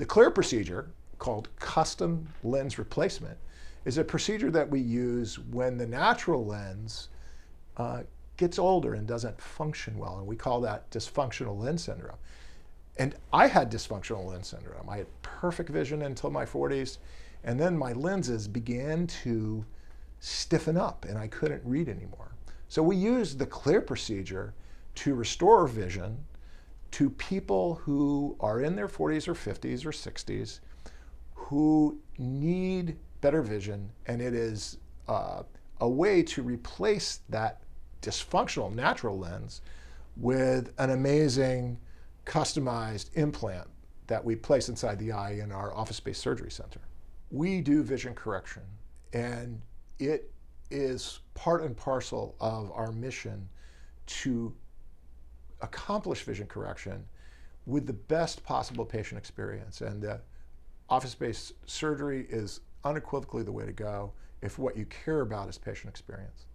clear procedure, called custom lens replacement, is a procedure that we use when the natural lens gets older and doesn't function well, and we call that dysfunctional lens syndrome. And I had dysfunctional lens syndrome. I had perfect vision until my 40s, and then my lenses began to stiffen up and I couldn't read anymore. So we used the clear procedure to restore vision to people who are in their 40s or 50s or 60s who need better vision, and it is a way to replace that dysfunctional natural lens with an amazing customized implant that we place inside the eye in our office-based surgery center. We do vision correction, and it is part and parcel of our mission to accomplish vision correction with the best possible patient experience. And office-based surgery is unequivocally the way to go if what you care about is patient experience.